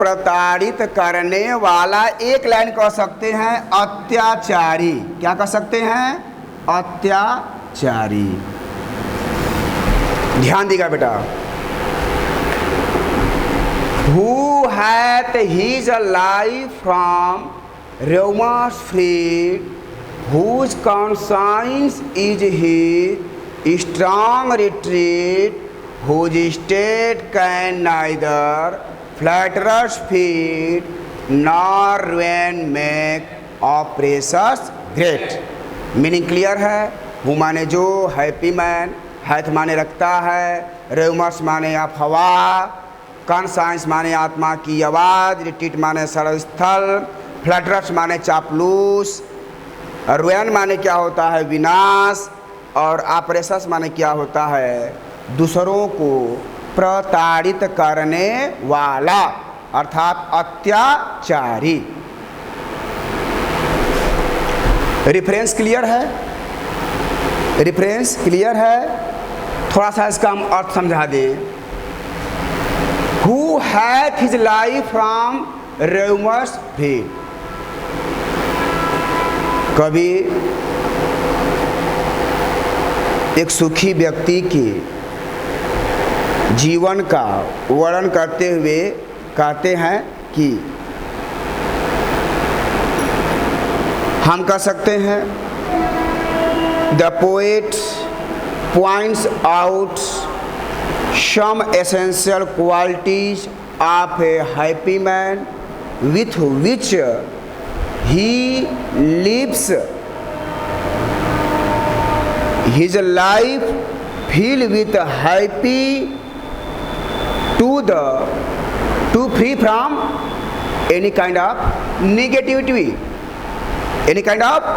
प्रताड़ित करने वाला, एक लाइन कह सकते हैं अत्याचारी। क्या कह सकते हैं? अत्याचारी। ध्यान दीजिएगा बेटा। Who hath his life from rheumatoid freed, whose conscience is his strong retreat, whose state can neither flatterers feed nor ruin make oppressors great। Meaning clear है? हु माने जो, हैप्पी मैन, हैथ माने रखता है, रेउमस माने अफवा, कॉन्साइंस माने आत्मा की आवाज़, रिट्रीट माने सरल स्थल, फ्लटरस माने चापलूस, रुएन माने क्या होता है? विनाश, और ऑपरेशंस माने क्या होता है? दूसरों को प्रताड़ित करने वाला, अर्थात अत्याचारी। रेफरेंस क्लियर है? रेफरेंस क्लियर है? थोड़ा सा इसका हम अर्थ समझा दें। Who hath his life from rheumatoid freed। कभी एक सुखी व्यक्ति के जीवन का वर्णन करते हुए कहते हैं कि हम कह सकते हैं, the poet points out some essential qualities of a happy man with which he lives his life filled with happy to free from any kind of negativity, any kind of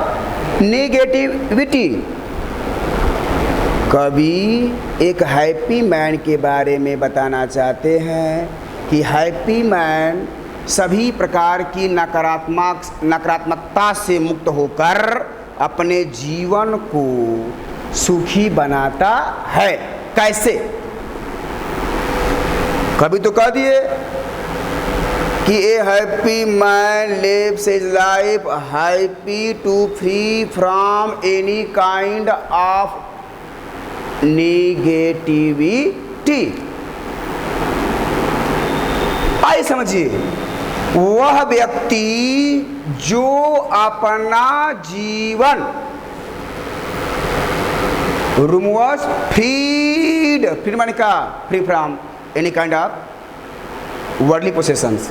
negativity। कवि एक happy man के बारे में बताना चाहते हैं कि happy man सभी प्रकार की नकारात्मकता से मुक्त होकर अपने जीवन को सुखी बनाता है। कैसे? कवि तो कह दिए कि a happy man lives his life happy to free from any kind of negativity. आइए समझिए, वह व्यक्ति जो अपना जीवन रूमवर्स फ्रीड माने का free from any kind of worldly possessions.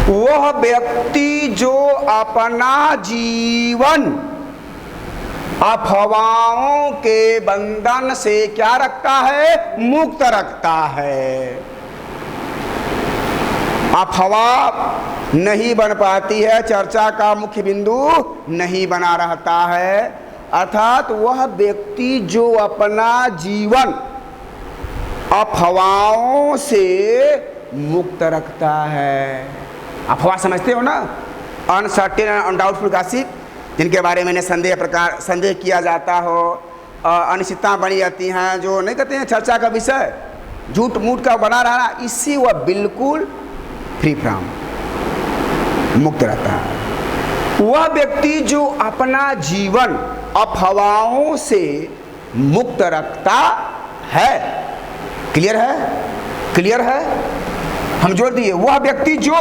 वह व्यक्ति जो अपना जीवन अफवाहों के बंधन से क्या रखता है? मुक्त रखता है। अफवाह नहीं बन पाती है, चर्चा का मुख्य बिंदु नहीं बना रहता है। अर्थात वह व्यक्ति जो अपना जीवन अफवाहों से मुक्त रखता है। अफवाह समझते हो ना? अनसर्टेन एंड अनडाउटफुल गॉसिप, जिनके बारे में संदेह किया जाता हो, अनिश्चितता बनी जाती हैं, जो नहीं कहते हैं चर्चा का विषय, झूठ मूठ का बना रहना, इससे वह बिल्कुल फ्री फ्रॉम मुक्त रहता है। वह व्यक्ति जो अपना जीवन अफवाहों से मुक्त रखता है। क्लियर है? क्लियर है? हम जोड़ दिए, वह व्यक्ति जो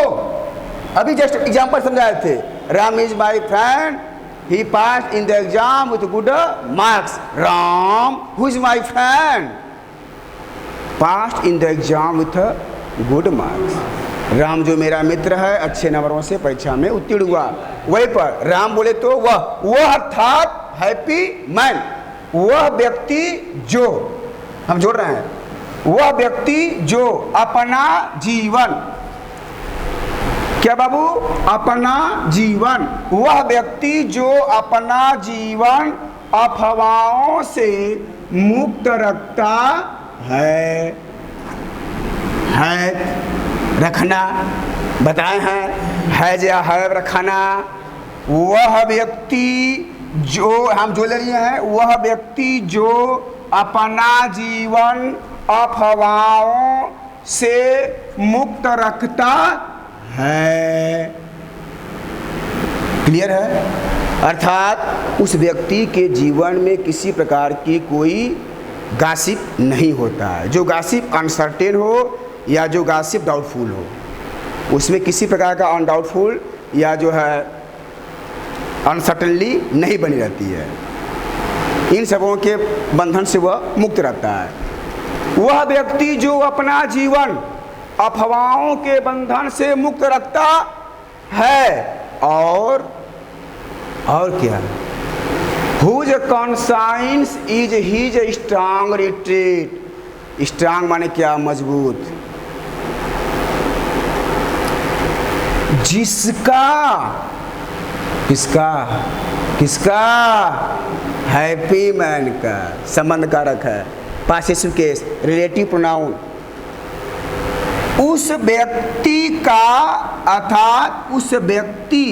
अभी जस्ट एग्जाम्पल समझाए थे, Ram is my friend, he passed in the exam with good marks। Ram, who is my friend, passed in the exam with good marks। Ram जो मेरा मित्र है, अच्छे नंबरों से परीक्षा में उत्तीर्ण हुआ। वहीं पर राम बोले तो वह अर्थात हैप्पी मैन, वह व्यक्ति जो, हम जोड़ रहे हैं, वह व्यक्ति जो अपना जीवन, क्या बाबू? अपना जीवन, वह व्यक्ति जो अपना जीवन अफवाहों से मुक्त रखता है रखना बताए हैं, है या है रखना। वह व्यक्ति जो, हम जो ले रहे हैं, वह व्यक्ति जो अपना जीवन अफवाहों से मुक्त रखता है। क्लियर है? अर्थात उस व्यक्ति के जीवन में किसी प्रकार की कोई गॉसिप नहीं होता है। जो गॉसिप अनसर्टेन हो या जो गॉसिप डाउटफुल हो, उसमें किसी प्रकार का अनडाउटफुल या जो है अनसर्टनली नहीं बनी रहती है। इन सबों के बंधन से वह मुक्त रहता है। वह व्यक्ति जो अपना जीवन अफवाहों के बंधन से मुक्त रखता है और क्या, whose conscience is his strong retreat. Strong माने क्या? मजबूत। जिसका किसका हैप्पी मैन का संबंध कारक है, पासिव केस, रिलेटिव प्रोनाउन। उस व्यक्ति का अर्थात उस व्यक्ति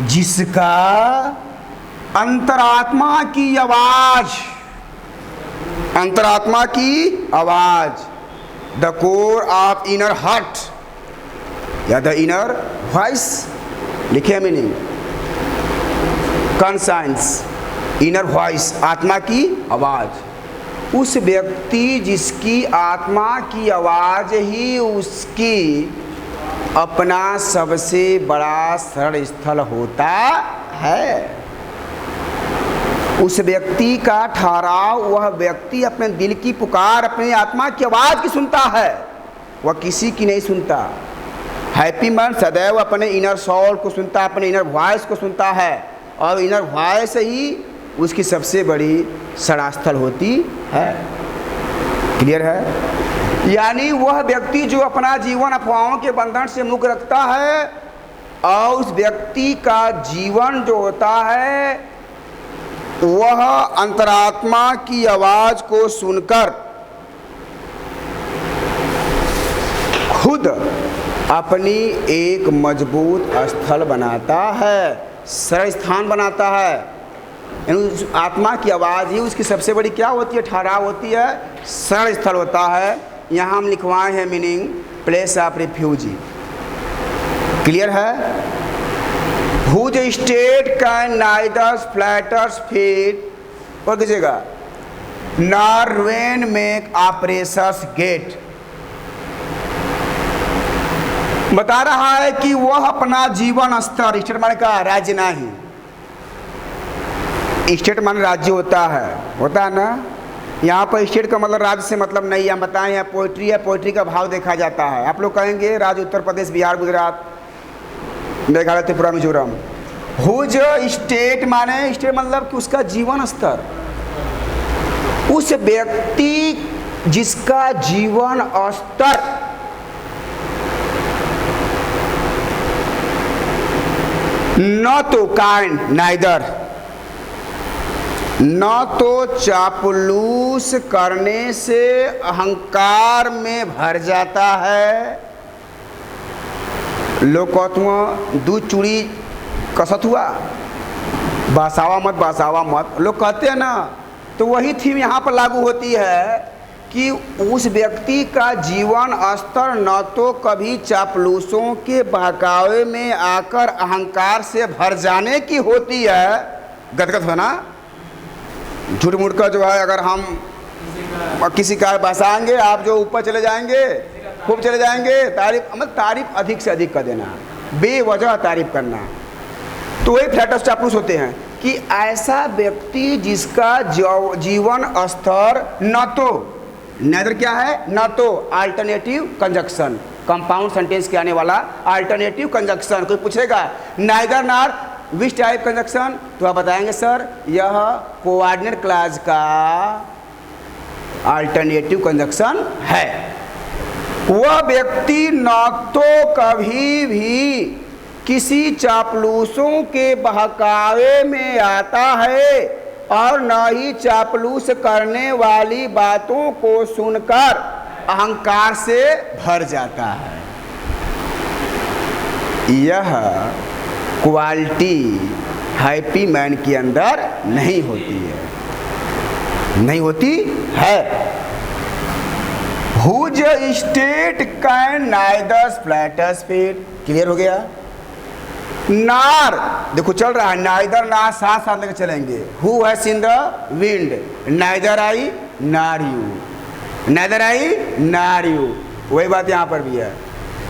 जिसका अंतरात्मा की आवाज, the core of inner heart या द इनर वॉइस, लिखे मीनिंग कॉन्साइंस, इनर वॉइस, आत्मा की आवाज। उस व्यक्ति जिसकी आत्मा की आवाज ही उसकी अपना सबसे बड़ा शरण स्थल होता है। उस व्यक्ति का ठहराव, वह व्यक्ति अपने दिल की पुकार, अपनी आत्मा की आवाज की सुनता है, वह किसी की नहीं सुनता। हैप्पी मैन सदैव अपने इनर सोल को सुनता है, अपने इनर वॉइस को सुनता है, और इनर वॉइस ही उसकी सबसे बड़ी शरणास्थल होती है। क्लियर है? यानी वह व्यक्ति जो अपना जीवन अफवाहों के बंधन से मुक्त रखता है, और उस व्यक्ति का जीवन जो होता है वह अंतरात्मा की आवाज को सुनकर खुद अपनी एक मजबूत स्थल बनाता है, शरण स्थान बनाता है। यानी आत्मा की आवाज़ ही उसकी सबसे बड़ी क्या होती है? ठहराव होती है, शरण स्थल होता है। यहाँ हम लिखवाए हैं meaning place of refugee. Clear है? Whose state can neither flatters feet और कीजिएगा nor rain make operations gate. बता रहा है कि वह अपना जीवन स्तर, स्टेट माने का राज्य नहीं, स्टेट माने राज्य होता है ना। यहाँ पर स्टेट का मतलब राज्य से मतलब नहीं। हम बताएं यहाँ पोइट्री है, पोइट्री का भाव देखा जाता है। आप लोग कहेंगे राज्य उत्तर प्रदेश, बिहार, गुजरात, मेघालय, त्रिपुरा, मिजोरम। हुज स्टेट माने, स्टेट मतलब कि उसका जीवन स्तर, उस व्यक्ति जिसका जीवन स्तर न तो काइंड नाइदर, न तो चापलूस करने से अहंकार में भर जाता है। लोग कहते दूध चूड़ी कसत हुआ, बसावा मत, लोग कहते हैं ना। तो वही थीम यहाँ पर लागू होती है कि उस व्यक्ति का जीवन स्तर न तो कभी चापलूसों के बहकावे में आकर अहंकार से भर जाने की होती है, गदगद होना, झूठ मूठ का जो है, अगर हम किसी का बसाएंगे, आप जो ऊपर चले जाएंगे, खूब चले जाएंगे, तारीफ अधिक से अधिक कर देना, बेवजह तारीफ करना, तो वही फ्लैटर्स चापलूस होते हैं। कि ऐसा व्यक्ति जिसका जीवन स्तर न तो, नेदर क्या है? न तो अल्टरनेटिव कंजक्शन, कंपाउंड सेंटेंस के आने वाला अल्टरनेटिव कंजक्शन। कोई पूछेगा neither nor which type conjunction, तो आप बताएंगे सर यह कोऑर्डिनेट क्लॉज का अल्टरनेटिव कंजक्शन है। वह व्यक्ति न तो कभी भी किसी चापलूसों के बहकावे में आता है और न ही चापलूस करने वाली बातों को सुनकर अहंकार से भर जाता है। यह क्वालिटी हैप्पी मैन के अंदर नहीं होती है, नहीं होती है। Whose state can neither flatterers feed. Clear हो गया। नार देखो चल रहा है, नाइदर नार साथ साथ लेकर चलेंगे। Who has in the wind, neither I नार यू, नाइदर आई नार यू। वही बात यहाँ पर भी है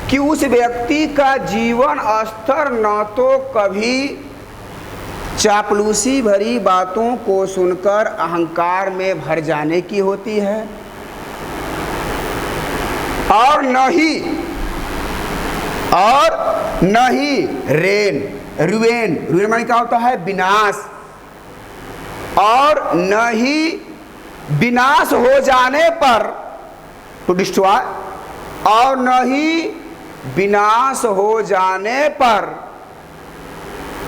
कि उस व्यक्ति का जीवन स्तर न तो कभी चापलूसी भरी बातों को सुनकर अहंकार में भर जाने की होती है, और न ही रुएन माने क्या होता है, विनाश, और न ही विनाश हो जाने पर टू डिस्ट्रॉय, और न ही विनाश हो जाने पर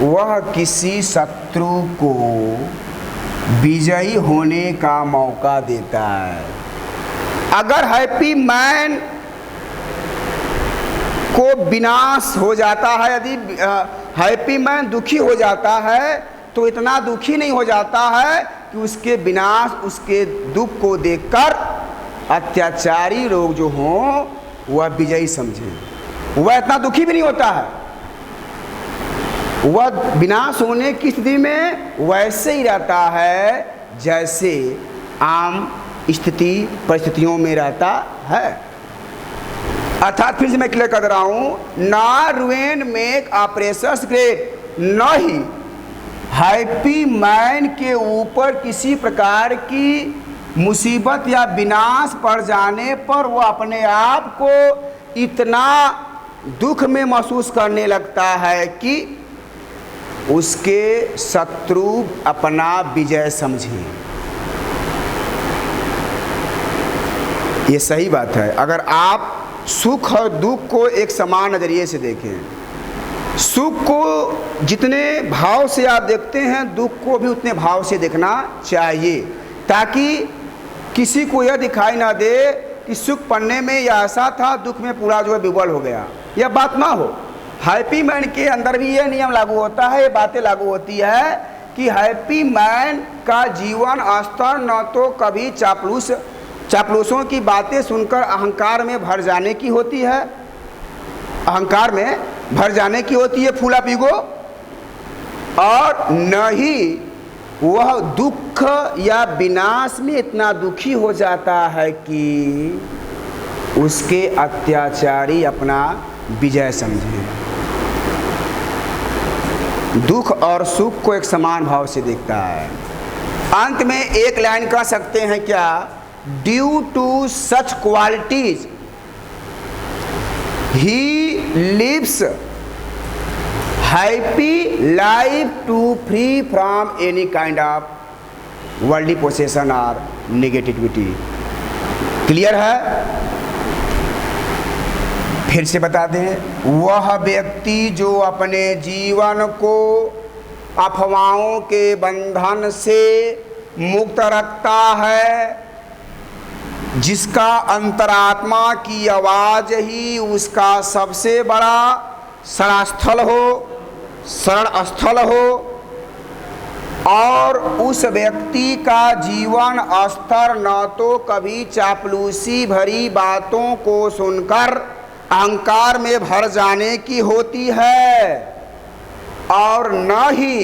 वह किसी शत्रु को विजयी होने का मौका देता है। अगर हैप्पी मैन को विनाश हो जाता है, यदि हैप्पी मैन दुखी हो जाता है तो इतना दुखी नहीं हो जाता है कि उसके विनाश, उसके दुख को देखकर अत्याचारी लोग जो हों वह विजयी समझे। वह इतना दुखी भी नहीं होता है, वह विनाश होने की स्थिति में वैसे ही रहता है जैसे आम स्थिति परिस्थितियों में रहता है। अर्थात फिर से मैं क्लियर कर रहा हूं, ना रुइन मेक ऑपरेशंस ग्रेट, न ही हैप्पी मैन के ऊपर किसी प्रकार की मुसीबत या विनाश पड़ जाने पर वो अपने आप को इतना दुख में महसूस करने लगता है कि उसके शत्रु अपना विजय समझे। ये सही बात है। अगर आप सुख और दुख को एक समान नज़रिए से देखें, सुख को जितने भाव से आप देखते हैं दुख को भी उतने भाव से देखना चाहिए, ताकि किसी को यह दिखाई ना दे कि सुख पढ़ने में यह ऐसा था, दुख में पूरा जो है विवल हो गया, यह बात ना हो। हैप्पी मैन के अंदर भी यह नियम लागू होता है, ये बातें लागू होती है कि हैप्पी मैन का जीवन स्तर न तो कभी चापलूसों की बातें सुनकर अहंकार में भर जाने की होती है, अहंकार में भर जाने की होती है फूला पीगो, और न ही वह दुख या विनाश में इतना दुखी हो जाता है कि उसके अत्याचारी अपना विजय समझे। दुख और सुख को एक समान भाव से देखता है। अंत में एक लाइन कह सकते हैं क्या, due to such qualities he lives happy life to free from any kind of worldly possession और नेगेटिविटी। क्लियर है? फिर से बता दें, वह व्यक्ति जो अपने जीवन को अफवाहों के बंधन से मुक्त रखता है, जिसका अंतरात्मा की आवाज़ ही उसका सबसे बड़ा शरण स्थल हो, और उस व्यक्ति का जीवन स्तर न तो कभी चापलूसी भरी बातों को सुनकर अहंकार में भर जाने की होती है, और न ही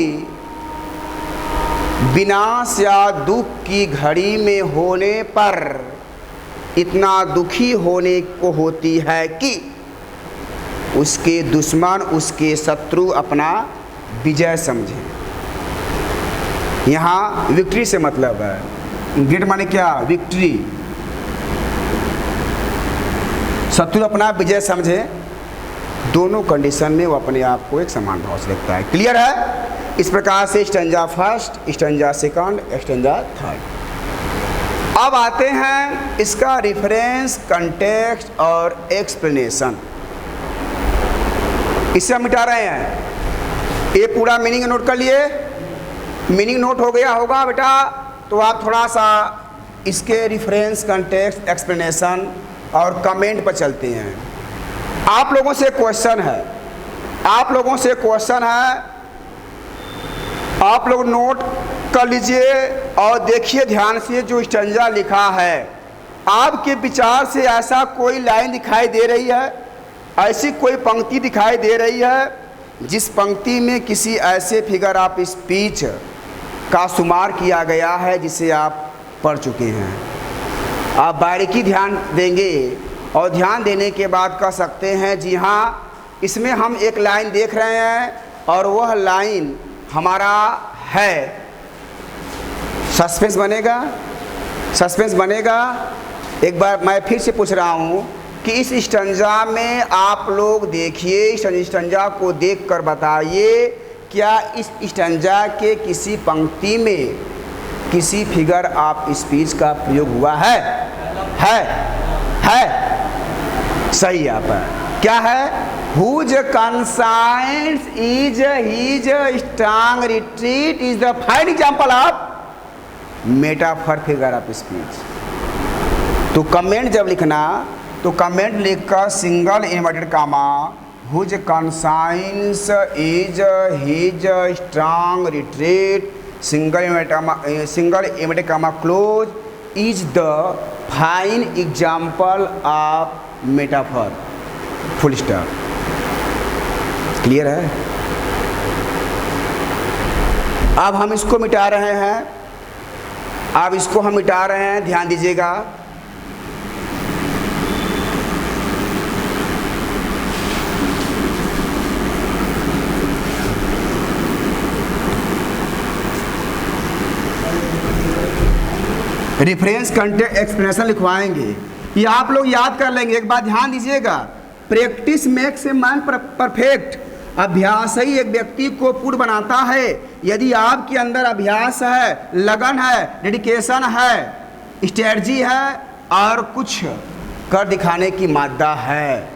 विनाश या दुख की घड़ी में होने पर इतना दुखी होने को होती है कि उसके दुश्मन, उसके शत्रु अपना विजय समझे। यहाँ विक्ट्री से मतलब है, ग्रेट माने क्या, विक्ट्री। शत्रु अपना विजय समझे, दोनों कंडीशन में वो अपने आप को एक समान भाव से रखता है। क्लियर है? इस प्रकार से stanza first, stanza second, stanza third. अब आते हैं इसका रेफरेंस, कंटेक्स्ट और एक्सप्लेनेशन। इसे हम मिटा रहे हैं। ये पूरा मीनिंग नोट कर लिए? मीनिंग नोट हो गया होगा बेटा? तो आप थोड़ा सा इसके रेफरेंस, कंटेक्स्ट, एक्सप्लेनेशन और कमेंट पर चलते हैं। आप लोगों से क्वेश्चन है, आप लोग नोट कर लीजिए और देखिए ध्यान से जो स्टैंजा लिखा है आपके विचार से ऐसा कोई लाइन दिखाई दे रही है, ऐसी कोई पंक्ति दिखाई दे रही है जिस पंक्ति में किसी ऐसे फिगर ऑफ स्पीच का शुमार किया गया है जिसे आप पढ़ चुके हैं? आप बारीकी ध्यान देंगे और ध्यान देने के बाद कह सकते हैं जी हाँ, इसमें हम एक लाइन देख रहे हैं और वह लाइन हमारा है। सस्पेंस बनेगा, सस्पेंस बनेगा। एक बार मैं फिर से पूछ रहा हूँ कि इस स्टंजा में आप लोग देखिए, इस स्टंजा को देखकर बताइए क्या इस स्टंजा के किसी पंक्ति में किसी फिगर ऑफ स्पीच का प्रयोग हुआ है? सही आप है। क्या है? Whose conscience is his strong retreat is the fine example of metaphor figure of speech। तो कमेंट जब लिखना तो कमेंट लिखकर single inverted comma whose conscience is his strong retreat single inverted comma close is the fine example of metaphor full stop। Clear है? अब हम इसको मिटा रहे हैं, अब इसको हम मिटा रहे हैं, ध्यान दीजिएगा। रेफरेंस कंटेंट एक्सप्लेनेशन लिखवाएंगे, ये आप लोग याद कर लेंगे। एक बात ध्यान दीजिएगा, practice makes a man perfect. अभ्यास ही एक व्यक्ति को पूर्ण बनाता है। यदि आपके अंदर अभ्यास है, लगन है, डेडिकेशन है, स्ट्रेटजी है और कुछ कर दिखाने की मादा है,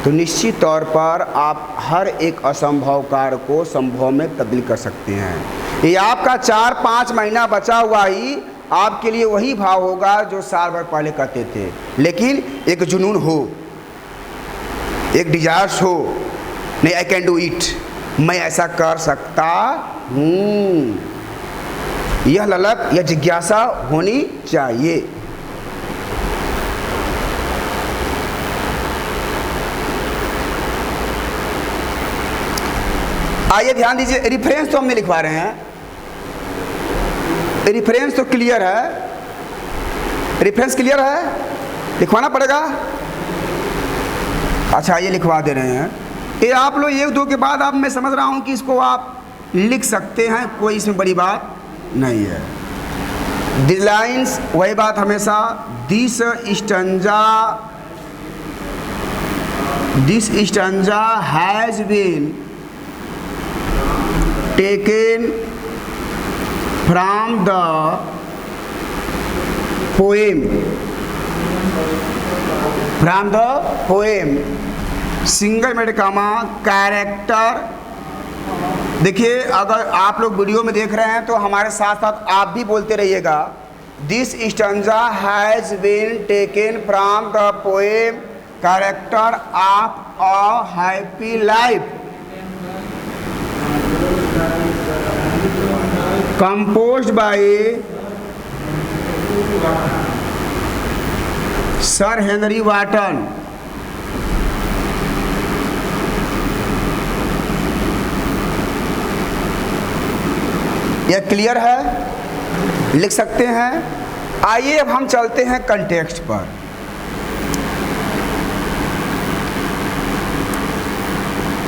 तो निश्चित तौर पर आप हर एक असंभव कार्य को संभव में तब्दील कर सकते हैं। ये आपका 4-5 महीना बचा हुआ ही आपके लिए वही भाव होगा जो साल भर पहले करते थे, लेकिन एक जुनून हो, एक डिजायर्स हो, नहीं आई कैन डू इट, मैं ऐसा कर सकता हूँ, यह ललक, यह जिज्ञासा होनी चाहिए। आइए ध्यान दीजिए, रिफरेंस तो हमने लिखवा रहे हैं, रिफरेंस तो क्लियर है, रिफरेंस क्लियर है, लिखवाना पड़ेगा। अच्छा ये लिखवा दे रहे हैं, ये आप लोग 1-2 के बाद अब मैं समझ रहा हूँ कि इसको आप लिख सकते हैं, कोई इसमें बड़ी बात नहीं है। द लाइन्स, वही बात हमेशा, this stanza has been taken from the poem single made comma character. देखिए अगर आप लोग वीडियो में देख रहे हैं तो हमारे साथ साथ आप भी बोलते रहिएगा। This stanza has been taken from the poem character of a happy life composed by Sir Henry Wotton। यह क्लियर है, लिख सकते हैं। आइए अब हम चलते हैं कंटेक्स्ट पर।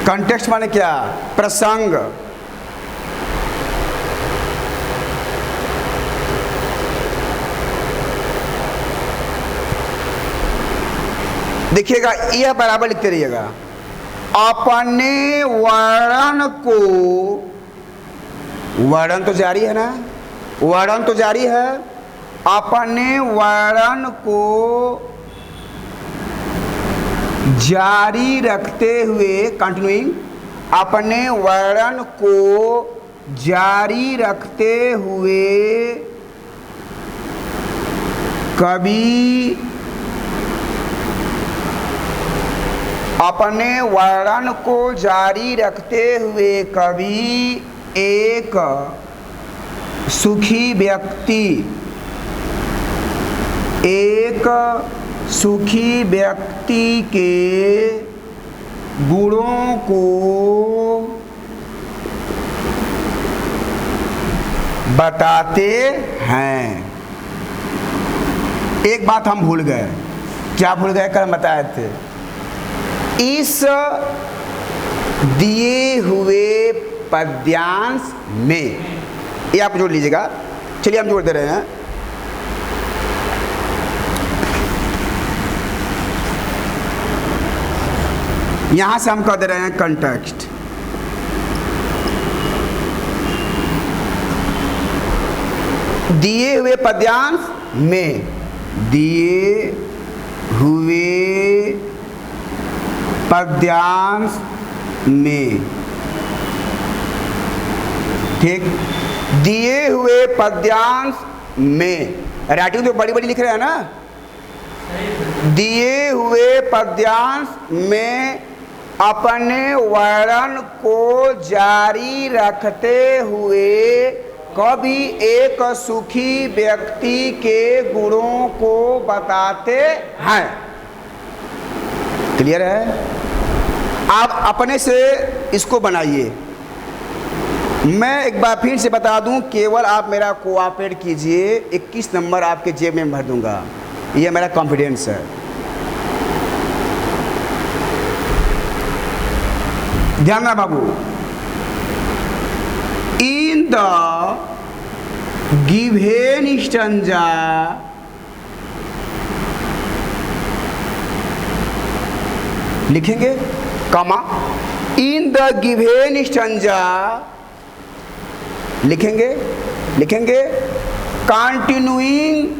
कंटेक्स्ट माने क्या? प्रसंग। देखिएगा, यह बराबर लिखते रहिएगा। अपने वर्णन को, वर्णन तो जारी है ना, वर्णन तो जारी है, अपने वर्णन को जारी रखते हुए, कंटिन्यूइंग, अपने वर्णन को जारी रखते हुए कवि अपने वर्णन को जारी रखते हुए कवि एक सुखी व्यक्ति एक सुखी व्यक्ति के गुणों को बताते हैं। एक बात हम भूल गए। क्या भूल गए? कल बताए थे। इस दिए हुए पद्यांश में, ये आप जोड़ लीजिएगा। चलिए हम जोड़ दे रहे हैं। यहां से हम कह दे रहे हैं कंटेक्स्ट। दिए हुए पद्यांश में, दिए हुए पद्यांश में, ठीक। दिए हुए पद्यांश में, राइटिंग तो बड़ी बड़ी लिख रहे हैं ना। दिए हुए पद्यांश में अपने वर्णन को जारी रखते हुए कवि एक सुखी व्यक्ति के गुणों को बताते हैं। क्लियर है? आप अपने से इसको बनाइए। मैं एक बार फिर से बता दूं, केवल आप मेरा कोऑपरेट कीजिए। 21 नंबर आपके जेब में भर दूंगा, ये मेरा कॉन्फिडेंस है। ध्यान ना बाबू। इन द गिवन स्टैंजा लिखेंगे, comma, in the given stanza लिखेंगे, कंटिन्यूइंग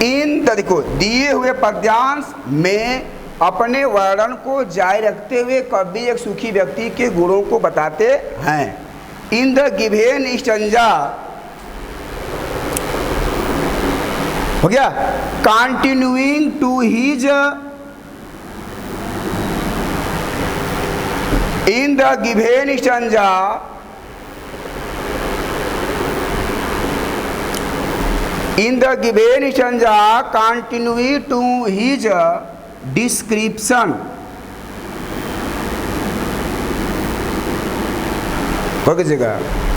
इन द, देखो, दिए हुए पद्यांश में अपने वर्णन को जारी रखते हुए कवि एक सुखी व्यक्ति के गुणों को बताते हैं। इन द गिवन स्टैंजा हो गया। Continuing to his, in the given stanza, in the given stanza, continue to his description, हो गई जगह।